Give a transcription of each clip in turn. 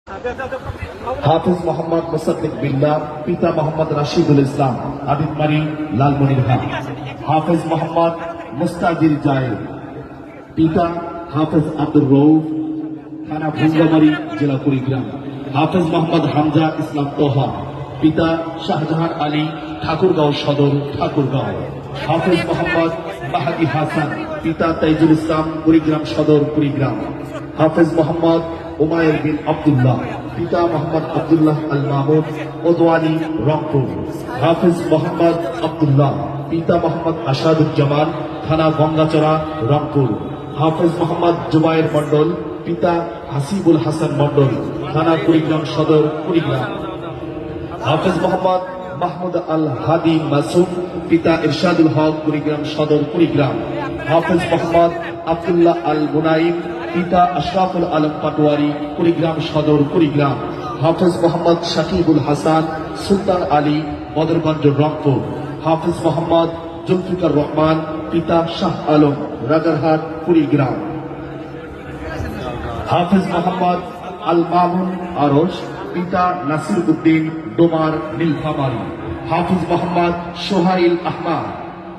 হাফিজ মোহাম্মদ মুসাদ্দিক বিল্লাহ, পিতা মোহাম্মদ রাশিদুল ইসলাম, আদিতমারি, লালমনিরহাট। হাফিজ মোহাম্মদ মুস্তাজির জায়েদ, পিতা হাফিজ আব্দুর রউফ, থানা ভুঙ্গামারি, জেলা কুড়িগ্রাম। হাফিজ মোহাম্মদ হামজা ইসলাম তোহা, পিতা শাহজাহান আলী, ঠাকুরগাঁও সদর, ঠাকুরগাঁও। হাফিজ মোহাম্মদ মাহাদি হাসান, পিতা তাইজুল ইসলাম, কুড়িগ্রাম সদর, কুড়িগ্রাম। হাফিজ মোহাম্মদ উমায়ের বিন আব্দুল্লাহ, পিতা মোহাম্মদ আব্দুল্লাহ আল মাহমুদ, ওদওয়ানি, রংপুর। হাফিজ মোহাম্মদ আব্দুল্লাহ, পিতা মোহাম্মদ আসাদুজ্জামান, থানা গঙ্গাচড়া, রংপুর। হাফিজ মোহাম্মদ জুবায়ের মন্ডল, পিতা হাসিবুল হাসান মন্ডল, থানা কুড়িগ্রাম সদর, কুড়িগ্রাম। হাফিজ মোহাম্মদ মাহমুদ আল হাদি মাসুম, পিতা ইরশাদুল হক, কুড়িগ্রাম সদর, কুড়িগ্রাম। হাফিজ মোহাম্মদ আব্দুল্লাহ আল মুনাইম, পিতা আশরাফুল আলম পাটোয়ারি, কুড়িগ্রাম সদর, কুড়িগ্রাম। হাফিজ মোহাম্মদ শাকিবুল হাসান, সুলতান আলী, বদরগঞ্জ, রংপুর। হাফিজ মোহাম্মদ জুলফিকার রহমান, পিতা শাহ আলম, রাজারহাট, কুড়িগ্রাম। হাফিজ মোহাম্মদ আল মামুন আরশ, পিতা নাসির উদ্দিন, ডোমার, নীলফামারী। হাফিজ মোহাম্মদ সোহাইল আহমদ,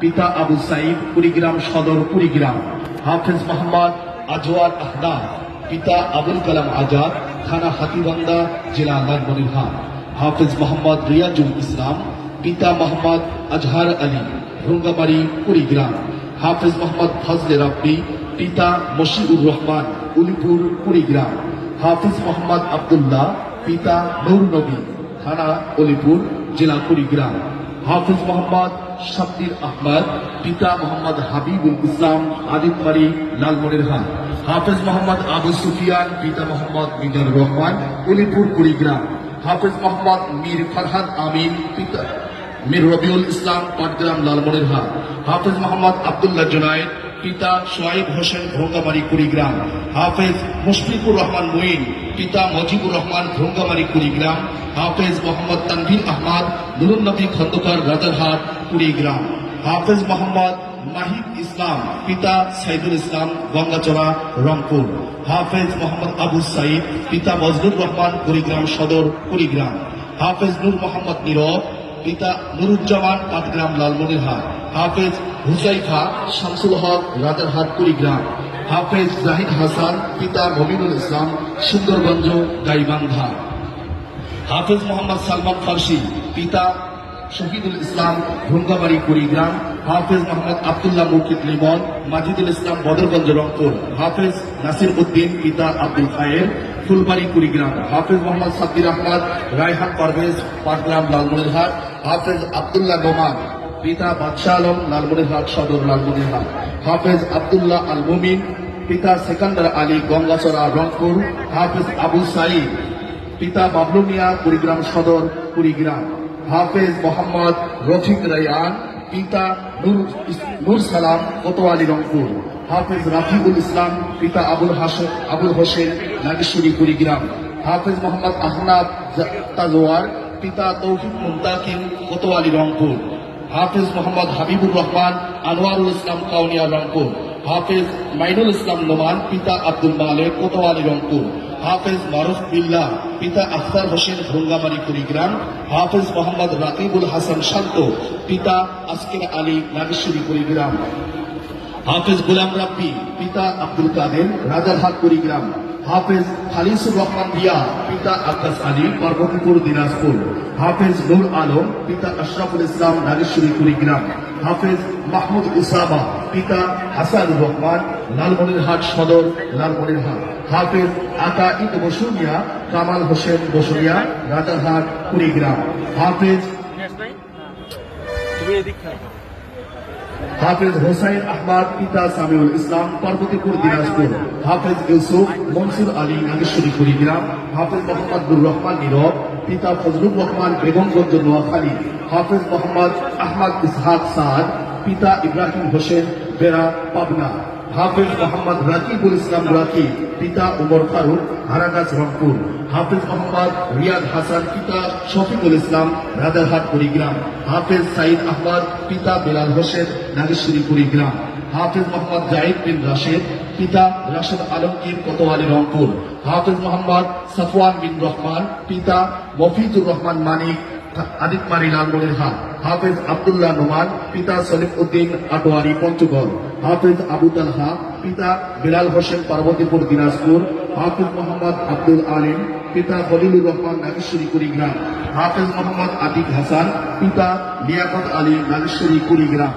পিতা আবু সাইদ, কুড়িগ্রাম সদর, কুড়িগ্রাম। হাফিজ মোহাম্মদ আজওয়ার আহদাদ, পিতা আবুল কালাম আজাদ, থানা হাতিবান্ধা, জেলা লালমনিরহাট। হাফিজ মোহাম্মদ রিয়াজুল ইসলাম, পিতা মোহাম্মদ আজহার আলী, ভুঙ্গামারি, কুড়িগ্রাম। হাফিজ মোহাম্মদ ফজলে রাব্বি, পিতা মশিউর রহমান, উলিপুর, কুড়িগ্রাম। হাফিজ মোহাম্মদ আব্দুল্লাহ, পিতা নূর নবী, থানা উলিপুর, জেলা কুড়িগ্রাম। হাফিজ মোহাম্মদ শাব্বির আহমদ, পিতা মোহাম্মদ হাবিবুল ইসলাম, আদিতমারি, লালমনিরহাট। হাফিজ মোহাম্মদ আবু সুফিয়ান, পিতা মোহাম্মদ মিজানুর রহমান, উলিপুর, কুড়িগ্রাম। হাফিজ মোহাম্মদ মীর ফরহাদ আমিন, পিতা মীর রবিউল ইসলাম, পাটগ্রাম, লালমনিরহাট। হাফিজ মোহাম্মদ আব্দুল্লাহ জুনায়েদ, পিতা সোয়াইব হোসেন, ভোঙ্গামারি, কুড়িগ্রাম। হাফেজ মুশফিকুর রহমান মুইন, পিতা মজিবুর রহমান, ভোঙ্গামারি, কুড়িগ্রাম। হাফেজ মোহাম্মদ তানভীর আহমদ, নুরুন নবী খন্দকার, রাজারহাট, কুড়িগ্রাম। হাফেজ মোহাম্মদ মাহিদ ইসলাম, পিতা সাইদুল ইসলাম, গঙ্গাচড়া, রংপুর। হাফেজ মোহাম্মদ আবু সাইদ, পিতা বজলুর রহমান, কুড়িগ্রাম সদর, কুড়িগ্রাম। হাফেজ নূর মোহাম্মদ নীরব, পিতা নুরুজ্জামান, পাটগ্রাম, লালমনিরহাট। হাফেজ হুজাইফা শামসুল হক, রাজারহাট, কুড়িগ্রাম। হাফেজ জাহিদ হাসান, পিতা মমিনুল ইসলাম, সুন্দরগঞ্জ, গাইবান্ধা। হাফেজ মোহাম্মদ সালমান ফার্সি, পিতা শহীদুল ইসলাম, ভুঙ্গামারি, কুড়িগ্রাম। হাফেজ মোহাম্মদ আব্দুল্লাহ মুকিদ লিমন, মাজিদুল ইসলাম, বদরগঞ্জ, রংপুর। হাফেজ নাসির উদ্দিন, পিতা আব্দুল খায়ের, ফুলবাড়ি, কুড়িগ্রাম। হাফেজ মোহাম্মদ সাব্বির আহমদ, রায়হান পারভেজ, পাটগ্রাম, লালমনিরহাট। হাফেজ আব্দুল্লাহ নোমান, পিতা বাদশাহ আলম, লালমনিরহাট সদর, লালমনিরহাট। হাফেজ আব্দুল্লাহ আল মুমিন, পিতা সেকান্দার আলী, গঙ্গাচড়া, রংপুর। হাফেজ আবু সাইদ, পিতা বাবলু মিয়া, কুড়িগ্রাম সদর, কুড়িগ্রাম। হাফেজ মোহাম্মদ রফিক রায়ান, পিতা নূর সালাম, কোতোয়ালি, রংপুর। হাফেজ রাফিউল ইসলাম, পিতা আবুল হোসেন, নাগেশ্বরী, কুড়িগ্রাম। হাফেজ মোহাম্মদ আহনাব তাজওয়ার, পিতা তৌফিক মুন্তাকিম, কোতোয়ালি, রংপুর। হাফেজ মোহাম্মদ হাবিবুর রহমান, আনোয়ারুল ইসলাম, কাউনিয়া, রংপুর। হাফেজ মাইনুল ইসলাম নোমান, পিতা আব্দুল মালেক, কোতোয়ালি, রংপুর। হাফেজ মারুফ বিল্লাহ, পিতা আখতার হোসেন, ভোঙ্গামারি, কুড়িগ্রাম। হাফেজ মোহাম্মদ রাকিবুল হাসান শান্ত, পিতা আসকির আলী, নাগেশ্বরী, কুড়িগ্রাম। হাফেজ গোলাম রাব্বি, পিতা আব্দুল কাদের, রাজারহাট, কুড়িগ্রাম। হাফেজ খালিসুর রহমান রিয়া, পিতা আব্বাস আলী, পার্বতীপুর, দিনাজপুর। হাফেজ নূর আলম, পিতা আশরাফুল ইসলাম, নাগেশ্বরী, কুড়িগ্রাম। হাফেজ মাহমুদ উসামা, পিতা হাসানুর রহমান, লালমনিরহাট সদর, লালমনিরহাট। হাফেজ আতা ঈদ বসুনিয়া, কামাল হোসেন বসুনিয়া, রাজারহাট, কুড়িগ্রাম। হাফেজ হাফেজ হোসাইন আহমদ, পিতা সামিউল ইসলাম, পার্বতীপুর, দিনাজপুর। হাফেজ ইউসুফ মনসুর আলী, নাগেশ্বরী, কুড়িগ্রাম। হাফেজ মোহাম্মদ নুর রহমান নীরব, পিতা ফজলুর রহমান, বেগমগঞ্জ, নোয়াখালী। হাফেজ মোহাম্মদ আহমদ ইসহাক সাদ, পিতা ইব্রাহিম হোসেন, বেড়া, পাবনা। হাফেজ মোহাম্মদ রাকিবুল ইসলাম রাকি, পিতা উমর ফারুক, হারাগাছ, রংপুর। হাফেজ মোহাম্মদ রিয়াদ হাসান, পিতা শফিকুল ইসলাম, রাজারহাট, কুড়িগ্রাম। হাফেজ সাইদ আহমদ, পিতা বেলাল হোসেন, নাগেশ্বরী, কুড়িগ্রাম। হাফেজ মোহাম্মদ জাহিদ বিন রাশেদ, পিতা রাশেদ আলমগীর কোতোয়ালি রংপুর। হাফেজ মোহাম্মদ সাফওয়ান বিন রহমান, পিতা মফিজুর রহমান মানিক আদিতমারি লালমনিরহাট। হাফেজ আব্দুল্লাহ নোমান, পিতা সলিম উদ্দিন আটোয়ারি পঞ্চগড়। হাফেজ আবু তালহা, পিতা বিলাল হোসেন পার্বতীপুর দিনাজপুর। হাফেজ মোহাম্মদ আব্দুল আলিম, পিতা খলিলুর রহমান নাগেশ্বরী কুড়িগ্রাম। হাফেজ মোহাম্মদ আতিক হাসান, পিতা লিয়াকত আলী নাগেশ্বরী কুড়িগ্রাম।